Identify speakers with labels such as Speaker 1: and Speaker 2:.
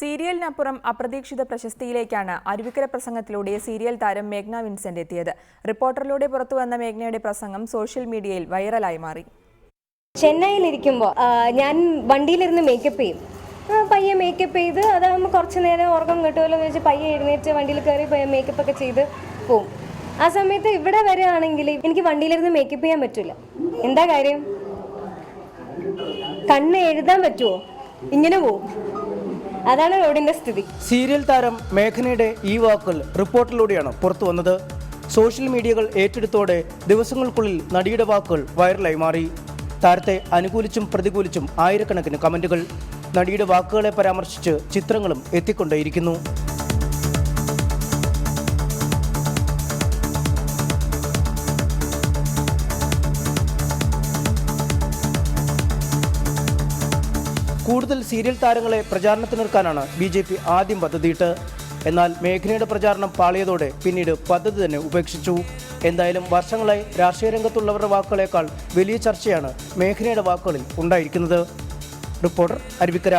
Speaker 1: സീരിയലിനപ്പുറം അപ്രതീക്ഷിത പ്രശസ്തിയിലേക്കാണ് അരുവിക്കര പ്രസംഗത്തിലൂടെ സീരിയൽ താരം മേഘ്ന വിൻസെന്റ് എത്തിയത്. റിപ്പോർട്ടറിലൂടെ പുറത്തുവന്ന മേഘ്നയുടെ പ്രസംഗം സോഷ്യൽ മീഡിയയിൽ വൈറലായി മാറി.
Speaker 2: ചെന്നൈയിലിരിക്കുമ്പോൾ ഞാൻ വണ്ടിയിലിരുന്ന് മേക്കപ്പ് ചെയ്യും. പയ്യെ മേക്കപ്പ് ചെയ്ത് അതാകുമ്പോൾ കുറച്ച് നേരം ഉറക്കം കിട്ടുമല്ലോ എന്ന് വെച്ച് പയ്യെ എഴുന്നേറ്റ് വണ്ടിയിൽ കയറി മേക്കപ്പ് ഒക്കെ ചെയ്ത് പോവും. ആ സമയത്ത് ഇവിടെ വരികയാണെങ്കിൽ എനിക്ക് വണ്ടിയിലിരുന്ന് മേക്കപ്പ് ചെയ്യാൻ പറ്റില്ല. എന്താ കാര്യം? കണ്ണ് എഴുതാൻ പറ്റുമോ? ഇങ്ങനെ പോവും. അതാണ് റോഡിന്റെ സ്ഥിതി.
Speaker 3: സീരിയൽ താരം മേഘനയുടെ ഈ വാക്കുകൾ റിപ്പോർട്ടിലൂടെയാണ് പുറത്തു വന്നത്. സോഷ്യൽ മീഡിയകൾ ഏറ്റെടുത്തോടെ ദിവസങ്ങൾക്കുള്ളിൽ നടിയുടെ വാക്കുകൾ വൈറലായി മാറി. താരത്തെ അനുകൂലിച്ചും പ്രതികൂലിച്ചും ആയിരക്കണക്കിന് കമന്റുകൾ. നടിയുടെ വാക്കുകളെ പരാമർശിച്ച് ചിത്രങ്ങളും എത്തിക്കൊണ്ടേയിരിക്കുന്നു. കൂടുതൽ സീരിയൽ താരങ്ങളെ പ്രചാരണത്തിനിറക്കാനാണ് BJP ആദ്യം പദ്ധതിയിട്ട്. എന്നാൽ മേഘനയുടെ പ്രചാരണം പാളിയതോടെ പിന്നീട് പദ്ധതി തന്നെ ഉപേക്ഷിച്ചു. എന്തായാലും വർഷങ്ങളായി രാഷ്ട്രീയ രംഗത്തുള്ളവരുടെ വാക്കുകളേക്കാൾ വലിയ ചർച്ചയാണ് മേഘനയുടെ വാക്കുകളിൽ ഉണ്ടായിരിക്കുന്നത്. റിപ്പോർട്ടർ, അരുവിക്കര.